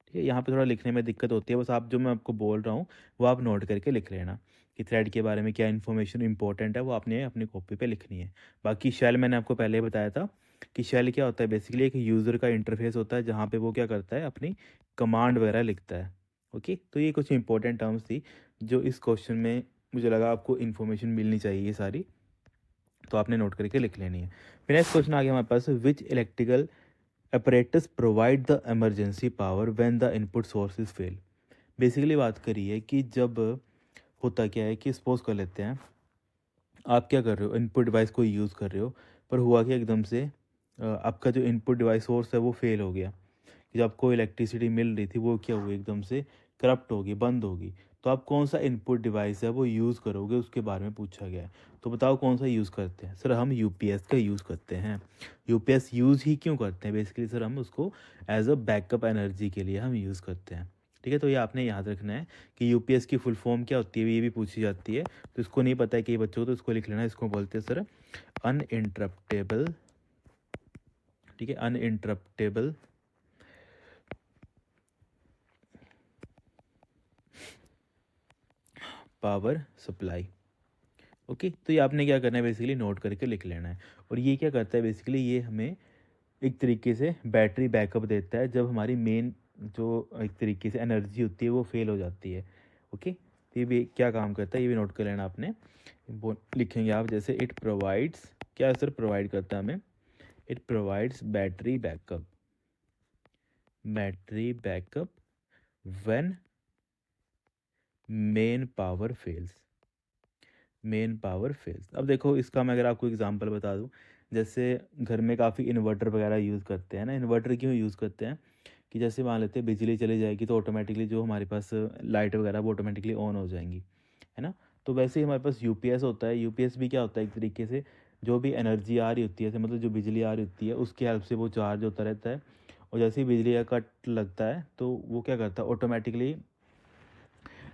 ठीक है, यहाँ पे थोड़ा लिखने में दिक्कत होती है, बस आप जो मैं आपको बोल रहा हूँ वो आप नोट करके लिख लेना। कि थ्रेड के बारे में क्या इन्फॉर्मेशन इंपॉर्टेंट है वो आपने अपनी कॉपी पे लिखनी है। बाकी शेल मैंने आपको पहले ही बताया था कि शेल क्या होता है, बेसिकली एक यूज़र का इंटरफेस होता है जहाँ पे वो क्या करता है, अपनी कमांड वगैरह लिखता है। ओके, तो ये कुछ इंपॉर्टेंट टर्म्स थी जो इस क्वेश्चन में मुझे लगा आपको इन्फॉर्मेशन मिलनी चाहिए ये सारी, तो आपने नोट करके लिख लेनी है। फिर नेक्स्ट क्वेश्चन आ गया हमारे पास, विच electrical apparatus provide the emergency power when the input source is fail। Basically बात करिए कि जब होता क्या है कि सपोज कर लेते हैं आप क्या कर रहे हो, इनपुट डिवाइस को यूज़ कर रहे हो, पर हुआ कि एकदम से आपका जो इनपुट डिवाइस सोर्स है वो फेल हो गया, कि जब आपको इलेक्ट्रिसिटी मिल रही थी वो क्या हुई, एकदम से करप्ट होगी, बंद होगी। तो आप कौन सा इनपुट डिवाइस है वो यूज़ करोगे, उसके बारे में पूछा गया है। तो बताओ कौन सा यूज़ करते हैं। सर हम यूपीएस का यूज़ करते हैं। यूपीएस यूज़ ही क्यों करते हैं, बेसिकली सर हम उसको एज अ बैकअप एनर्जी के लिए हम यूज़ करते हैं। ठीक है, तो ये आपने याद रखना है कि यूपीएस की फुल फॉर्म क्या होती है, ये भी पूछी जाती है। तो इसको नहीं पता है कि बच्चों को, तो इसको लिख लेना है। इसको बोलते हैं सर अनइंटरप्टेबल, ठीक है, अनइंटरप्टेबल पावर सप्लाई। ओके, तो ये आपने क्या करना है, बेसिकली नोट करके लिख लेना है। और ये क्या करता है, बेसिकली ये हमें एक तरीके से बैटरी बैकअप देता है जब हमारी मेन जो एक तरीके से एनर्जी होती है वो फेल हो जाती है। ओके, तो ये भी क्या काम करता है ये भी नोट कर लेना आपने। वो लिखेंगे आप जैसे इट प्रोवाइड्स, क्या सर प्रोवाइड करता है हमें, it provides battery backup, battery backup when main power fails, main power fails. अब देखो इसका मैं अगर आपको एग्जांपल बता दूं, जैसे घर में काफ़ी इन्वर्टर वगैरह यूज़ करते हैं ना। इन्वर्टर क्यों यूज़ करते हैं कि जैसे मान लेते हैं बिजली चली जाएगी तो ऑटोमेटिकली जो हमारे पास लाइट वगैरह वो ऑटोमेटिकली ऑन हो जाएंगी, है ना। तो वैसे ही हमारे पास यूपीएस होता है। यूपीएस भी क्या होता है, एक तरीके से जो भी एनर्जी आ रही होती है, मतलब जो बिजली आ रही होती है उसकी हेल्प से वो चार्ज होता रहता है। और जैसे ही बिजली का कट लगता है तो वो क्या करता है, ऑटोमेटिकली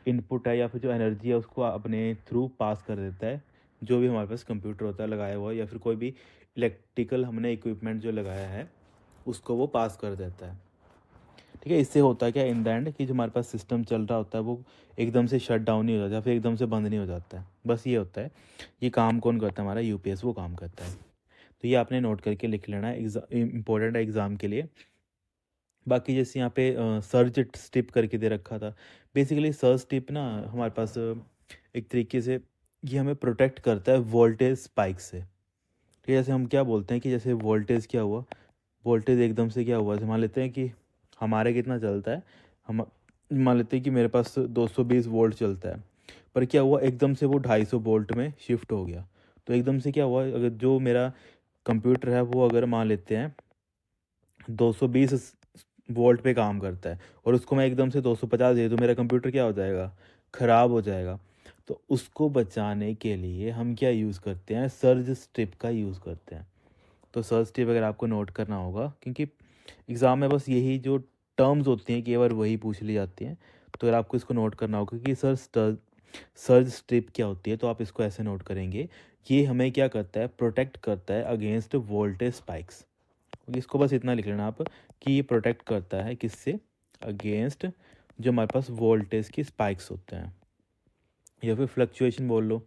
इनपुट है या फिर जो एनर्जी है उसको अपने थ्रू पास कर देता है। जो भी हमारे पास कंप्यूटर होता है लगाया हुआ, या फिर कोई भी इलेक्ट्रिकल हमने इक्विपमेंट जो लगाया है उसको वो पास कर देता है। ठीक है, इससे होता है क्या इन द एंड कि जो हमारे पास सिस्टम चल रहा होता है वो एकदम से शट डाउन नहीं हो जाता, फिर एकदम से बंद नहीं हो जाता है। बस ये होता है। ये काम कौन करता है, हमारा यूपीएस वो काम करता है। तो ये आपने नोट करके लिख लेना है, इंपॉर्टेंट है एग्ज़ाम के लिए। बाकी जैसे यहाँ पे सर्ज स्टिप करके दे रखा था। बेसिकली सर्ज स्टिप ना हमारे पास एक तरीके से ये हमें प्रोटेक्ट करता है वोल्टेज स्पाइक से। ठीक है, जैसे हम क्या बोलते हैं कि जैसे वोल्टेज क्या हुआ, वोल्टेज एकदम से क्या हुआ, जैसे मान लेते हैं कि हमारे कितना चलता है, हम मान लेते हैं कि मेरे पास 220 वोल्ट चलता है, पर क्या हुआ एकदम से वो 250 वोल्ट में शिफ्ट हो गया। तो एकदम से क्या हुआ, अगर जो मेरा कंप्यूटर है वो अगर मान लेते हैं 220 वोल्ट पे काम करता है और उसको मैं एकदम से 250 दे दूँ, मेरा कंप्यूटर क्या हो जाएगा, ख़राब हो जाएगा। तो उसको बचाने के लिए हम क्या यूज़ करते हैं, सर्ज स्ट्रिप का यूज़ करते हैं। तो सर्च टिप अगर आपको नोट करना होगा, क्योंकि एग्ज़ाम में बस यही जो टर्म्स होती हैं केवल वही पूछ ली जाती हैं। तो अगर आपको इसको नोट करना होगा कि सर्च स्ट्रिप क्या होती है, तो आप इसको ऐसे नोट करेंगे, ये हमें क्या करता है, प्रोटेक्ट करता है अगेंस्ट वोल्टेज स्पाइक्स। इसको बस इतना लिख लेना आप कि ये प्रोटेक्ट करता है किससे, अगेंस्ट जो हमारे पास वोल्टेज की स्पाइक्स होते हैं, या फिर फ्लक्चुएशन बोल लो,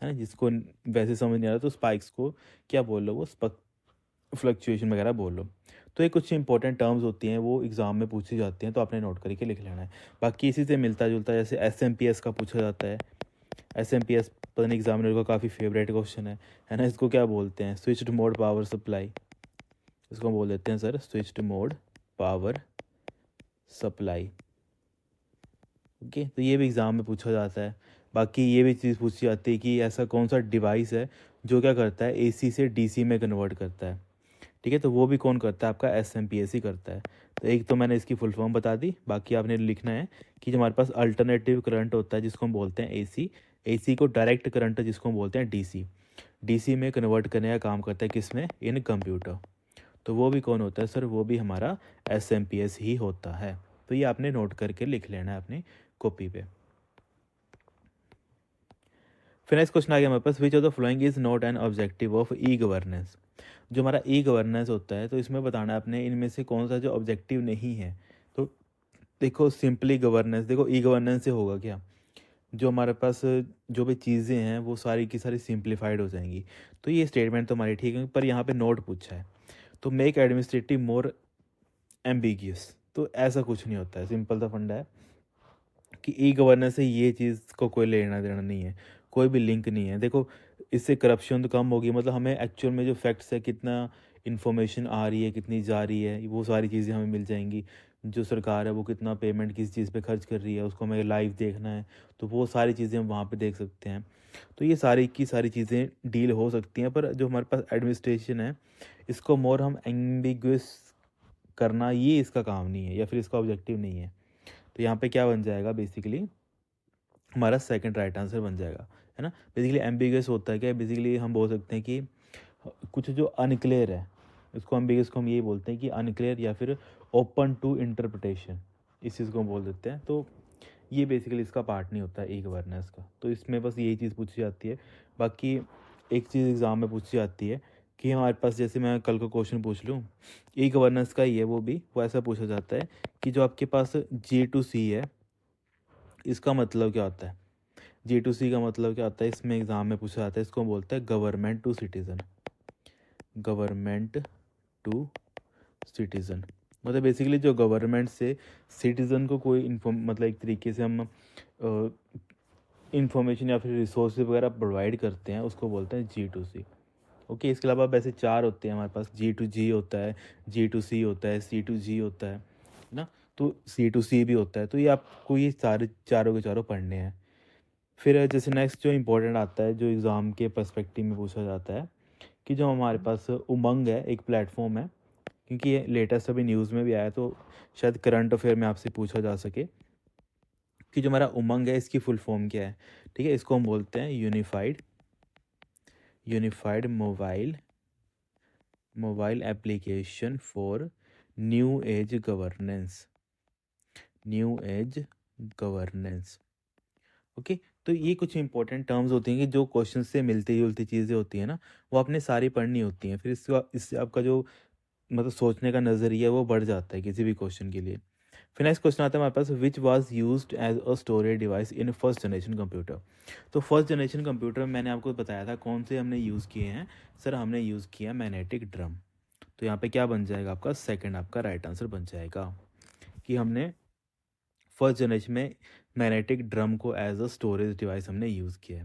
है ना। जिसको वैसे समझ नहीं आ रहा तो स्पाइक्स को क्या बोल लो, वो फ्लक्चुएशन वगैरह बोल लो। तो ये कुछ इंपॉर्टेंट टर्म्स होती हैं वो एग्ज़ाम में पूछी जाती हैं, तो आपने नोट करके लिख लेना है। बाकी इसी से मिलता जुलता जैसे एसएमपीएस का पूछा जाता है। एसएमपीएस पता नहीं एग्जामिनर का काफ़ी फेवरेट क्वेश्चन है ना। इसको क्या बोलते हैं, स्विच्ड मोड पावर सप्लाई, इसको बोल देते हैं sir switched mode power supply. Okay, तो ये भी एग्ज़ाम में पूछा जाता है। बाकी ये भी चीज़ पूछी जाती है कि ऐसा कौन सा डिवाइस है जो क्या करता है, एसी से डीसी में कन्वर्ट करता है। ठीक है, तो वो भी कौन करता है, आपका एसएमपीएस ही करता है। तो एक तो मैंने इसकी फुल फॉर्म बता दी, बाकी आपने लिखना है कि जो हमारे पास अल्टरनेटिव करंट होता है जिसको हम बोलते हैं एसी, एसी को डायरेक्ट करंट जिसको हम बोलते हैं डीसी, डीसी में कन्वर्ट करने का काम करता है किसमें, इन कंप्यूटर। तो वो भी कौन होता है सर, वो भी हमारा एसएमपीएस ही होता है। तो ये आपने नोट करके लिख लेना है अपनी कॉपी पे। फिर नेक्स्ट क्वेश्चन आ गया हमारे पास, which of the following is not an objective of e governance. जो हमारा ई गवर्नेंस होता है तो इसमें बताना है आपने इनमें से कौन सा जो ऑब्जेक्टिव नहीं है। तो देखो सिंपली गवर्नेंस, देखो ई गवर्नेंस से होगा क्या, जो हमारे पास जो भी चीज़ें हैं वो सारी की सारी सिंप्लीफाइड हो जाएंगी। तो ये स्टेटमेंट तो हमारी ठीक है, पर यहाँ पे नोट पूछा है तो मेक एडमिनिस्ट्रेटिव मोर एम्बिगियस, तो ऐसा कुछ नहीं होता है। सिंपल सा फंडा है कि ई गवर्नेंस से ये चीज़ को कोई लेना देना नहीं है, कोई भी लिंक नहीं है। देखो, इससे करप्शन तो कम होगी, मतलब हमें एक्चुअल में जो फैक्ट्स है, कितना इन्फॉर्मेशन आ रही है, कितनी जा रही है, वो सारी चीज़ें हमें मिल जाएंगी। जो सरकार है वो कितना पेमेंट किस चीज़ पे खर्च कर रही है, उसको हमें लाइव देखना है, तो वो सारी चीज़ें हम वहाँ पे देख सकते हैं। तो ये सारी की सारी चीज़ें डील हो सकती हैं, पर जो हमारे पास एडमिनिस्ट्रेशन है, इसको मोर हम एम्बिगुअस करना, ये इसका काम नहीं है, या फिर इसका ऑब्जेक्टिव नहीं है। तो यहाँ पे क्या बन जाएगा, बेसिकली हमारा सेकंड राइट आंसर बन जाएगा, है ना। बेसिकली एम्बिगस होता है क्या, बेसिकली हम बोल सकते हैं कि कुछ जो अनक्लियर है, इसको एम्बिगस को हम यही बोलते हैं कि अनक्लियर या फिर ओपन टू इंटरप्रिटेशन, इस चीज़ को हम बोल देते हैं। तो ये बेसिकली इसका पार्ट नहीं होता है ई गवर्नेंस का। तो इसमें बस यही चीज़ पूछी जाती है। बाकी एक चीज़ एग्ज़ाम में पूछी जाती है कि हमारे पास, जैसे मैं कल को क्वेश्चन पूछ लूँ, ई गवर्नेंस का ही है वो भी, वो ऐसा पूछा जाता है कि जो आपके पास G2C है, इसका मतलब क्या होता है। G2C का मतलब क्या होता है, इसमें एग्ज़ाम में पूछा जाता है, इसको बोलते हैं government to citizen. Government to citizen मतलब बेसिकली जो गवर्नमेंट से सिटीज़न को कोई इन्फॉर्म, मतलब एक तरीके से हम इंफॉर्मेशन या फिर रिसोर्सेज वगैरह प्रोवाइड करते हैं, उसको बोलते हैं G2C। ओके, इसके अलावा वैसे 4 होते हैं हमारे पास, G2G होता है, G2C होता है, C2G होता है ना। तो C2C भी होता है। तो ये आपको ये सारे चारों के चारों पढ़ने हैं। फिर जैसे नेक्स्ट जो इम्पोर्टेंट आता है, जो एग्ज़ाम के पर्सपेक्टिव में पूछा जाता है, कि जो हमारे पास उमंग है, एक प्लेटफॉर्म है, क्योंकि ये लेटेस्ट अभी न्यूज़ में भी आया, तो शायद करंट अफेयर में आपसे पूछा जा सके कि जो हमारा उमंग है, इसकी फुल फॉर्म क्या है। ठीक है, इसको हम बोलते हैं unified mobile application for new age governance. Okay, तो ये कुछ इंपॉर्टेंट टर्म्स होती हैं कि जो क्वेश्चन से मिलती जुलती चीज़ें होती हैं ना, वो आपने सारी पढ़नी होती हैं। फिर इससे आपका जो मतलब सोचने का नज़रिया है वो बढ़ जाता है किसी भी क्वेश्चन के लिए। फिर नेक्स्ट क्वेश्चन आता है हमारे पास, which was used as a storage device in first generation computer. तो फर्स्ट जनरेशन कंप्यूटर में मैंने आपको बताया था कौन से हमने यूज़ किए हैं। सर, हमने यूज़ किया मैग्नेटिक ड्रम। तो यहाँ पे क्या बन जाएगा आपका, सेकंड आपका राइट आंसर बन जाएगा कि हमने फर्स्ट जनरेशन में मैग्नेटिक ड्रम को एज अ स्टोरेज डिवाइस हमने यूज़ किया है।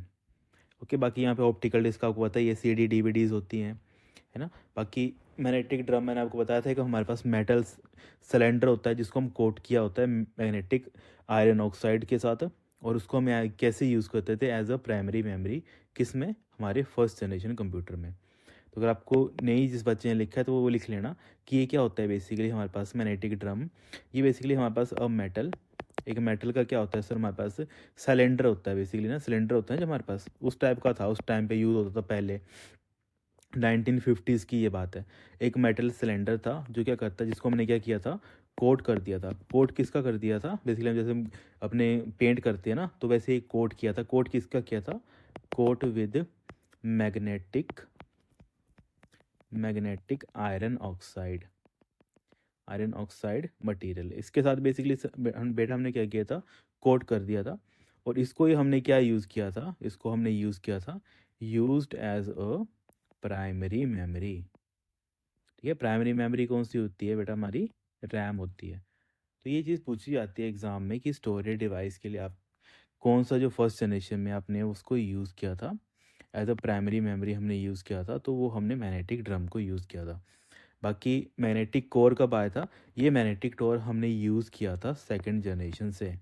ओके, बाकी यहाँ पे ऑप्टिकल डिस्क आपको पता है, ये CD DVDs होती हैं, है ना। बाकी मैग्नेटिक ड्रम मैंने आपको बताया था कि हमारे पास मेटल सिलेंडर होता है, जिसको हम कोट किया होता है मैग्नेटिक आयरन ऑक्साइड के साथ, और उसको हम कैसे यूज़ करते थे, एज अ प्राइमरी मेमोरी, किस में, हमारे फर्स्ट जनरेशन कंप्यूटर में। तो अगर आपको नहीं जिस बच्चे ने लिखा है तो वो लिख लेना कि ये क्या होता है। बेसिकली हमारे पास मैग्नेटिक ड्रम, ये बेसिकली हमारे पास एक मेटल का क्या होता है सर, हमारे पास सिलेंडर होता है। बेसिकली ना सिलेंडर होता है जो हमारे पास उस टाइप का था, उस टाइम पे यूज़ होता था पहले, 1950s की ये बात है। एक मेटल सिलेंडर था जो क्या करता है, जिसको हमने क्या किया था, कोट कर दिया था। कोट किसका कर दिया था, बेसिकली हम जैसे हम अपने पेंट करते हैं ना, तो वैसे ही कोट किया था। कोट किसका किया था, coat with magnetic iron oxide material, इसके साथ बेसिकली हमने क्या किया था, कोट कर दिया था। और इसको ही हमने क्या यूज़ किया था, इसको हमने यूज़ किया था, used as a primary memory. ठीक है, प्राइमरी मेमोरी कौन सी होती है बेटा, हमारी रैम होती है। तो ये चीज़ पूछी जाती है एग्ज़ाम में कि स्टोरेज डिवाइस के लिए आप कौन सा जो फर्स्ट जनरेशन में आपने उसको यूज़ किया था, एज अ प्राइमरी मेमोरी हमने यूज़ किया था, तो वो हमने मैग्नेटिक ड्रम को यूज़ किया था। बाकी मैग्नेटिक कोर कब आया था, ये मैग्नेटिक कोर हमने यूज़ किया था सेकंड जनरेशन से।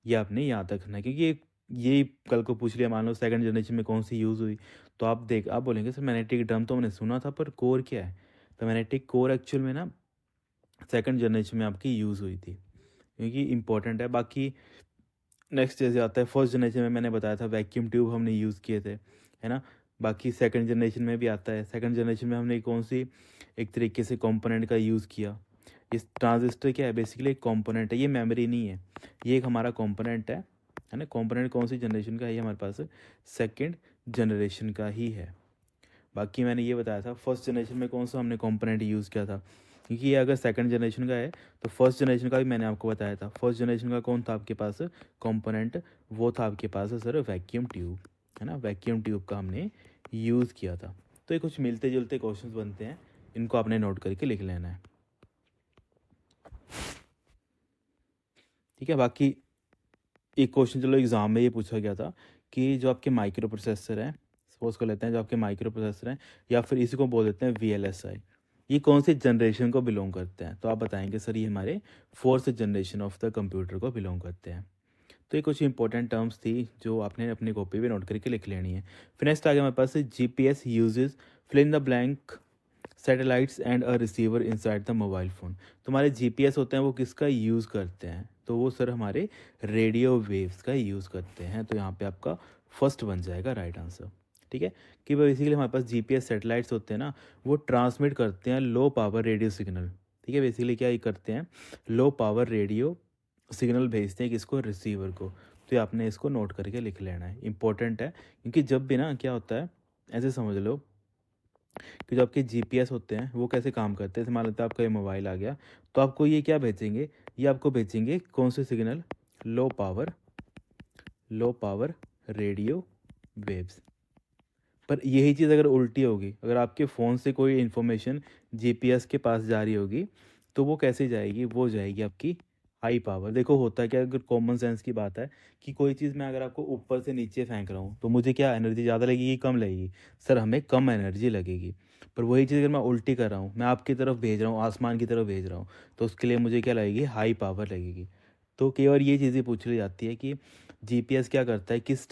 ये आपने याद रखना है, क्योंकि ये कल को पूछ लिया, मान लो सेकंड जनरेशन में कौन सी यूज़ हुई, तो आप बोलेंगे सर मैग्नेटिक ड्रम तो हमने सुना था, पर कोर क्या है। तो मैग्नेटिक कोर एक्चुअल में ना सेकंड जनरेशन में आपकी यूज़ हुई थी, क्योंकि इंपॉर्टेंट है। बाकी नेक्स्ट जैसे आता है, फर्स्ट जनरेशन में मैंने बताया था वैक्यूम ट्यूब हमने यूज़ किए थे, है ना। बाकी सेकंड जनरेशन में भी आता है। सेकंड जनरेशन में हमने कौन सी एक तरीके से कंपोनेंट का यूज़ किया। इस ट्रांजिस्टर क्या है, बेसिकली एक कंपोनेंट है, ये मेमोरी नहीं है, ये एक हमारा कंपोनेंट है ना। कंपोनेंट कौन सी जनरेशन का है, ये हमारे पास सेकंड जनरेशन का ही है। बाकी मैंने ये बताया था फर्स्ट जनरेशन में कौन सा हमने कंपोनेंट यूज़ किया था, क्योंकि ये अगर सेकंड जनरेशन का है तो फर्स्ट जनरेशन का भी मैंने आपको बताया था। फर्स्ट जनरेशन का कौन था आपके पास कंपोनेंट, वो था आपके पास सर वैक्यूम ट्यूब, है ना। वैक्यूम ट्यूब का हमने यूज़ किया था। तो ये कुछ मिलते जुलते क्वेश्चंस बनते हैं, इनको आपने नोट करके लिख लेना है, ठीक है। बाकी एक क्वेश्चन चलो एग्ज़ाम में ये पूछा गया था कि जो आपके माइक्रो प्रोसेसर हैं, सपोज कर लेते हैं जो आपके माइक्रो प्रोसेसर हैं, या फिर इसी को बोल देते हैं VLSI, ये कौन सी जनरेशन को बिलोंग करते हैं। तो आप बताएंगे सर ये हमारे fourth generation of the computer को बिलोंग करते हैं। तो ये कुछ इंपॉर्टेंट टर्म्स थी जो आपने अपनी कॉपी पे नोट करके लिख लेनी है। फिर नेक्स्ट आ गया हमारे पास GPS uses fill in the blank satellites and a receiver inside the mobile phone. तो हमारे GPS होते हैं वो किसका यूज़ करते हैं, तो वो सर हमारे रेडियो वेव्स का यूज़ करते हैं। तो यहाँ पे आपका फर्स्ट बन जाएगा राइट आंसर, ठीक है। कि बेसिकली हमारे पास GPS सैटेलाइट्स होते हैं ना, वो ट्रांसमिट करते हैं लो पावर रेडियो सिग्नल, ठीक है। बेसिकली क्या ये करते हैं, लो पावर रेडियो सिग्नल भेजते हैं किसको, रिसीवर को। तो ये आपने इसको नोट करके लिख लेना है, इंपॉर्टेंट है। क्योंकि जब भी ना क्या होता है, ऐसे समझ लो कि जो आपके GPS होते हैं वो कैसे काम करते हैं। जैसे मान लेते हैं आपका ये मोबाइल आ गया, तो आपको ये क्या भेजेंगे, ये आपको भेजेंगे कौन से signal, low power radio waves. पर यही चीज़ अगर उल्टी होगी, अगर आपके फ़ोन से कोई इन्फॉर्मेशन GPS के पास जा रही होगी, तो वो कैसे जाएगी, वो जाएगी आपकी हाई पावर। देखो होता है क्या, अगर कॉमन सेंस की बात है कि कोई चीज़ मैं अगर आपको ऊपर से नीचे फेंक रहा हूँ तो मुझे क्या एनर्जी ज़्यादा लगेगी, कम लगेगी, सर हमें कम एनर्जी लगेगी। पर वही चीज़ अगर मैं उल्टी कर रहा हूँ, मैं आपकी तरफ भेज रहा हूँ, आसमान की तरफ भेज रहा हूँ, तो उसके लिए मुझे क्या लगेगी, हाई पावर लगेगी। तो कई बार ये चीज़ें पूछ ली जाती है कि GPS क्या करता है, किस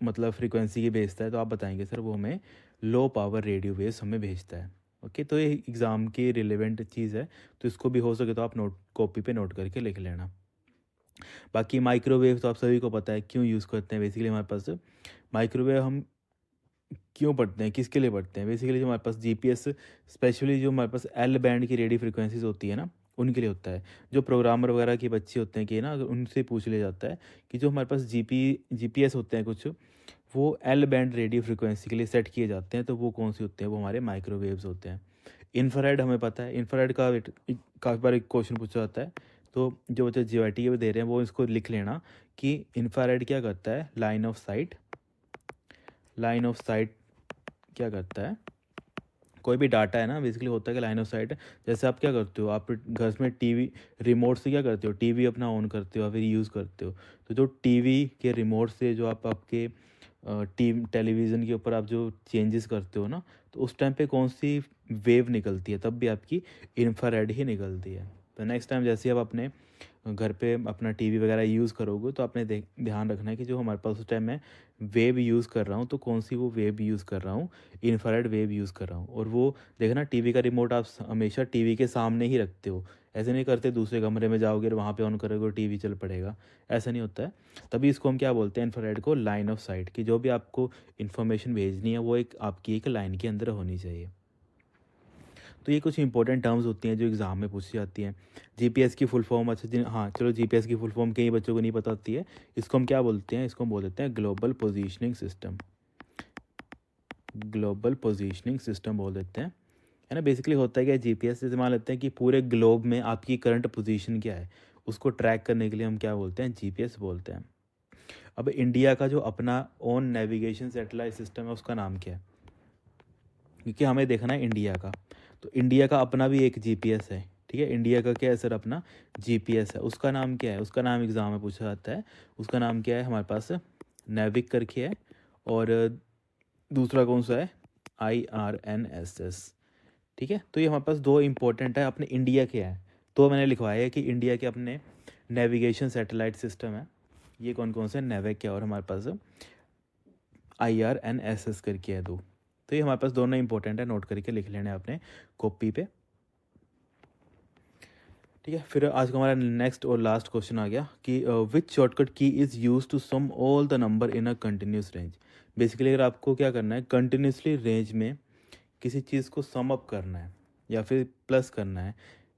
मतलब फ्रीक्वेंसी की भेजता है। तो आप बताएंगे सर वो हमें लो पावर रेडियो वेव्स हमें भेजता है। ओके, तो ये एग्ज़ाम की रिलेवेंट चीज़ है, तो इसको भी हो सके तो आप नोट कॉपी पे नोट करके लिख लेना। बाकी माइक्रोवेव तो आप सभी को पता है क्यों यूज़ करते हैं। बेसिकली हमारे पास माइक्रोवेव हम क्यों पढ़ते हैं, किसके लिए पढ़ते हैं, बेसिकली जो हमारे पास GPS, स्पेशली जो हमारे पास L बैंड की रेडियो फ्रिक्वेंसीज होती है ना, उनके लिए होता है। जो प्रोग्रामर वगैरह के बच्चे होते हैं कि ना, अगर उनसे पूछ लिया जाता है कि जो हमारे पास GPS होते हैं कुछ, वो L बैंड रेडियो फ्रिक्वेंसी के लिए सेट किए जाते हैं, तो वो कौन से होते हैं, वो हमारे माइक्रोवेव्स होते हैं। इंफ्रारेड हमें पता है, इंफ्रारेड का काफ़ी बार एक क्वेश्चन पूछा जाता है, तो जो बच्चे JYT के दे रहे हैं वो इसको लिख लेना कि इंफ्रारेड क्या करता है, लाइन ऑफ साइट क्या करता है, कोई भी डाटा है ना, बेसिकली होता है कि लाइन ऑफ साइट। जैसे आप क्या करते हो, आप घर में टीवी रिमोट से क्या करते हो, टीवी अपना ऑन करते हो या फिर यूज़ करते हो, तो जो टीवी के रिमोट से जो आप आपके टेलीविज़न के ऊपर आप जो चेंजेस करते हो ना, तो उस टाइम पे कौन सी वेव निकलती है, तब भी आपकी इंफ्रारेड ही निकलती है। तो नेक्स्ट टाइम जैसे आप अपने घर पे अपना टीवी वगैरह यूज़ करोगे, तो आपने ध्यान रखना है कि जो हमारे पास उस टाइम मैं वेव यूज़ कर रहा हूँ, तो कौन सी वो वेव यूज़ कर रहा हूँ, इंफ्रारेड वेव यूज़ कर रहा हूँ। और वो देखना, टीवी का रिमोट आप हमेशा टीवी के सामने ही रखते हो, ऐसे नहीं करते दूसरे कमरे में जाओगे और वहाँ पे ऑन करोगे और टीवी चल पड़ेगा, ऐसा नहीं होता है। तभी इसको हम क्या बोलते हैं, इंफ्रारेड को लाइन ऑफ साइट, कि जो भी आपको इन्फॉर्मेशन भेजनी है वो एक आपकी एक लाइन के अंदर होनी चाहिए। तो ये कुछ इंपॉर्टेंट टर्म्स होती हैं जो एग्ज़ाम में पूछी जाती हैं। GPS की फुल फॉर्म, अच्छा जिन, हाँ चलो, GPS की फुल फॉर्म कई बच्चों को नहीं पता होती है। इसको हम क्या बोलते हैं, इसको हम बोल देते हैं global positioning system, global positioning system बोल देते हैं, है ना। बेसिकली होता है क्या, GPS से मान लेते हैं कि पूरे ग्लोब में आपकी करंट पोजीशन क्या है, उसको ट्रैक करने के लिए हम क्या बोलते हैं, GPS बोलते हैं। अब इंडिया का जो अपना ओन नेविगेशन सैटेलाइट सिस्टम है उसका नाम क्या है, क्योंकि हमें देखना है इंडिया का, तो इंडिया का अपना भी एक GPS है, ठीक है। इंडिया का क्या है सर, अपना GPS है, उसका नाम क्या है, उसका नाम एग्ज़ाम में पूछा जाता है। उसका नाम क्या है, हमारे पास नेविक करके है, और दूसरा कौन सा है, IRNSS, ठीक है। तो ये हमारे पास दो इंपॉर्टेंट है, अपने इंडिया के हैं, तो मैंने लिखवाया है कि इंडिया के अपने नेविगेशन सैटेलाइट सिस्टम है, ये कौन कौन से, नेविक है, और हमारे पास IRNSS करके है दो। तो ये हमारे पास दोनों इंपॉर्टेंट है, नोट करके लिख लेने अपने कॉपी पे, ठीक है। फिर आज का हमारा नेक्स्ट और लास्ट क्वेश्चन आ गया कि which shortcut key is use to sum all the number in a continuous range. Basically अगर आपको क्या करना है, कंटिन्यूसली रेंज में किसी चीज़ को सम अप करना है या फिर प्लस करना है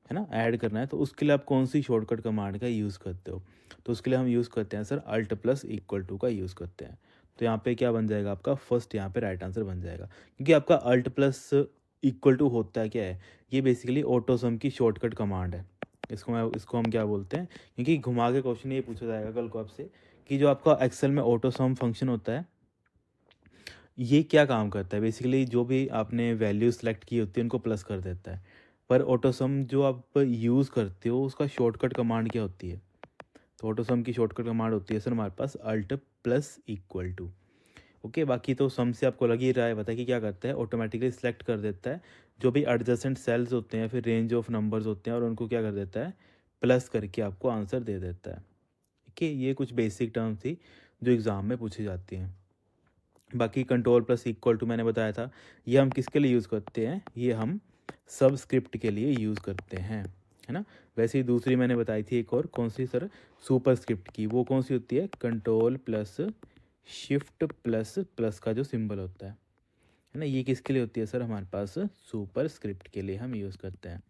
ना, ऐड करना है, तो उसके लिए आप कौन सी शॉर्टकट कमांड का यूज़ करते हो। तो उसके लिए हम यूज़ करते हैं sir alt plus equal to का यूज़ करते हैं। तो यहाँ पे क्या बन जाएगा आपका, फर्स्ट यहाँ पे राइट आंसर बन जाएगा, क्योंकि आपका अल्ट प्लस इक्वल टू होता है क्या है, ये बेसिकली ऑटो सम की शॉर्टकट कमांड है। इसको हम क्या बोलते हैं, क्योंकि घुमा के क्वेश्चन ये पूछा जाएगा कल को आपसे कि जो आपका एक्सेल में ऑटो सम फंक्शन होता है ये क्या काम करता है। बेसिकली जो भी आपने वैल्यू सेलेक्ट की होती है उनको प्लस कर देता है। पर ऑटो सम जो आप यूज़ करते हो उसका शॉर्टकट कमांड क्या होती है, तो ऑटो सम की शॉर्टकट कमांड होती है सर हमारे पास alt plus equal to. Okay, बाकी तो सम से आपको लग ही रहा है पता है कि क्या करता है, ऑटोमेटिकली सिलेक्ट कर देता है जो भी एडजेसेंट सेल्स होते हैं फिर रेंज ऑफ नंबर्स होते हैं और उनको क्या कर देता है, प्लस करके आपको आंसर दे देता है। ठीक है, ये कुछ बेसिक टर्म्स थी जो एग्ज़ाम में पूछी जाती हैं। बाकी कंट्रोल प्लस इक्वल टू मैंने बताया था, ये हम किसके लिए यूज़ करते हैं, ये हम सबस्क्रिप्ट के लिए यूज़ करते हैं, है ना। वैसे ही दूसरी मैंने बताई थी एक और, कौन सी सर, सुपरस्क्रिप्ट की, वो कौन सी होती है, control plus shift plus plus का जो सिंबल होता है ना, ये किसके लिए होती है सर, हमारे पास सुपरस्क्रिप्ट के लिए हम यूज़ करते हैं।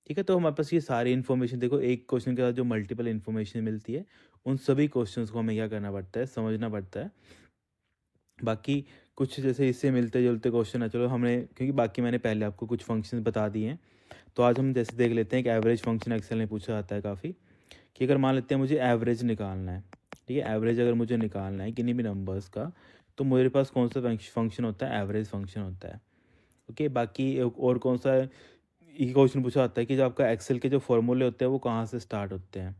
ठीक है, तो हमारे पास ये सारी इन्फॉर्मेशन, देखो एक क्वेश्चन के साथ जो मल्टीपल इन्फॉर्मेशन मिलती है उन सभी क्वेश्चंस को हमें क्या करना पड़ता है, समझना पड़ता है। बाकी कुछ जैसे इससे मिलते जुलते क्वेश्चन है, चलो हमने, क्योंकि बाकी मैंने पहले आपको कुछ फंक्शन बता दिए हैं, तो आज हम जैसे देख लेते हैं कि एवरेज फंक्शन एक्सेल में पूछा जाता है काफ़ी, कि अगर मान लेते हैं मुझे एवरेज निकालना है, ठीक है, एवरेज अगर मुझे निकालना है किन्हीं भी नंबर्स का, तो मेरे पास कौन सा फंक्शन होता है, एवरेज फंक्शन होता है। ओके, बाकी और कौन सा ये क्वेश्चन पूछा जाता है कि जो आपका एक्सेल के जो फॉर्मूले होते हैं वो कहाँ से स्टार्ट होते हैं।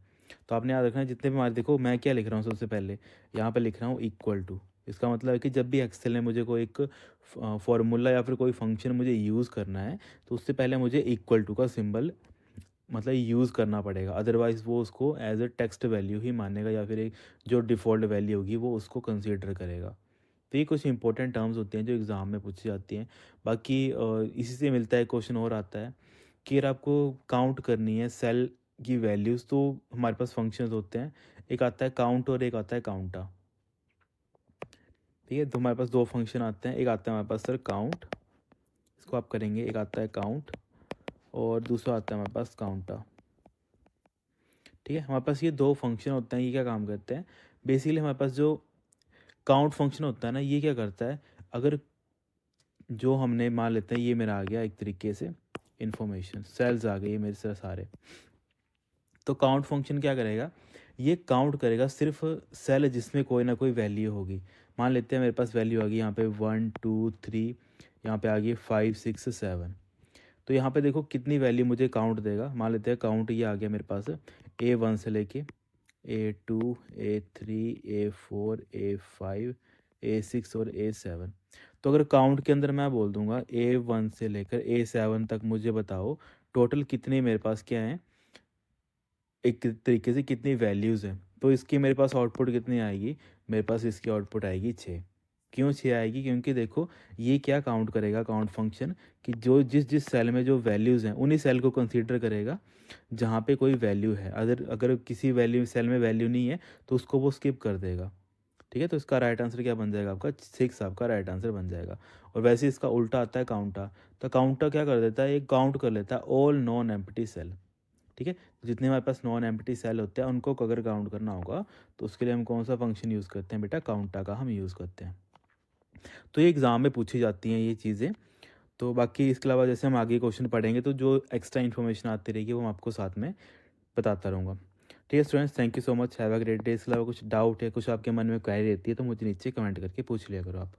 तो आपने याद रखना है जितने भी हमारे, देखो मैं क्या लिख रहा हूँ, सबसे पहले यहाँ पे लिख रहा हूँ इक्वल टू। इसका मतलब है कि जब भी एक्सेल में मुझे कोई एक फॉर्मूला या फिर कोई फंक्शन मुझे यूज़ करना है तो उससे पहले मुझे इक्वल टू का सिंबल मतलब यूज़ करना पड़ेगा, अदरवाइज़ वो उसको एज ए टेक्स्ट वैल्यू ही मानेगा या फिर एक जो डिफ़ॉल्ट वैल्यू होगी वो उसको कंसीडर करेगा। तो ये कुछ इंपॉर्टेंट टर्म्स होते हैं जो एग्ज़ाम में पूछी जाती हैं। बाकी इसी से मिलता है क्वेश्चन और आता है कि अगर आपको काउंट करनी है सेल की वैल्यूज़, तो हमारे पास फंक्शंस होते हैं, एक आता है काउंट और एक आता है काउंटा। ठीक है, तो हमारे पास दो फंक्शन आते हैं, एक आता है हमारे पास सर काउंट, इसको आप करेंगे, एक आता है काउंट और दूसरा आता है हमारे पास काउंटा। ठीक है, हमारे पास ये दो फंक्शन होते हैं, ये क्या काम करते हैं, बेसिकली हमारे पास जो काउंट फंक्शन होता है ना, ये क्या करता है, अगर जो हमने मान लेते हैं ये मेरा आ गया एक तरीके से इन्फॉर्मेशन, सेल्स आ गए मेरे से सारे, तो काउंट फंक्शन क्या करेगा, ये काउंट करेगा सिर्फ सेल जिसमें कोई ना कोई वैल्यू होगी। मान लेते हैं मेरे पास वैल्यू आ गई यहाँ पे 1 2 3, यहाँ पे आ गई 5 6 7, तो यहाँ पे देखो कितनी वैल्यू मुझे काउंट देगा, मान लेते हैं काउंट ये आ गया मेरे पास A1 से लेके A2 A3 A4 A5 A6 और A7। तो अगर काउंट के अंदर मैं बोल दूंगा A1 से लेकर A7 तक मुझे बताओ टोटल कितने मेरे पास क्या हैं, एक तरीके से कितनी वैल्यूज़ हैं, तो इसकी मेरे पास आउटपुट कितनी आएगी, मेरे पास इसकी आउटपुट आएगी 6। क्यों 6 आएगी, क्योंकि देखो ये क्या काउंट करेगा काउंट फंक्शन, कि जो जिस जिस सेल में जो वैल्यूज़ हैं उन्हीं सेल को कंसीडर करेगा जहाँ पे कोई वैल्यू है, अगर अगर किसी वैल्यू सेल में वैल्यू नहीं है तो उसको वो स्किप कर देगा। ठीक है, तो इसका राइट आंसर क्या बन जाएगा, आपका 6 आपका राइट आंसर बन जाएगा। और वैसे इसका उल्टा आता है काउंटा, तो काउंटा क्या कर देता है, ये काउंट कर लेता है ऑल नॉन एम्प्टी सेल। ठीक है, तो जितने हमारे पास नॉन एम्प्टी सेल होते हैं उनको अगर काउंट करना होगा तो उसके लिए हम कौन सा फंक्शन यूज़ करते हैं बेटा, काउंटा का हम यूज़ करते हैं। तो ये एग्ज़ाम में पूछी जाती हैं ये चीज़ें। तो बाकी इसके अलावा जैसे हम आगे क्वेश्चन पढ़ेंगे तो जो एक्स्ट्रा इन्फॉर्मेशन आती रहेगी वो मैं आपको साथ में बताता रहूँगा। ठीक है students, thank you so much, have a great day. इसके अलावा कुछ डाउट है, कुछ आपके मन में क्वेरी रहती है तो मुझे नीचे कमेंट करके पूछ लिया करो आप।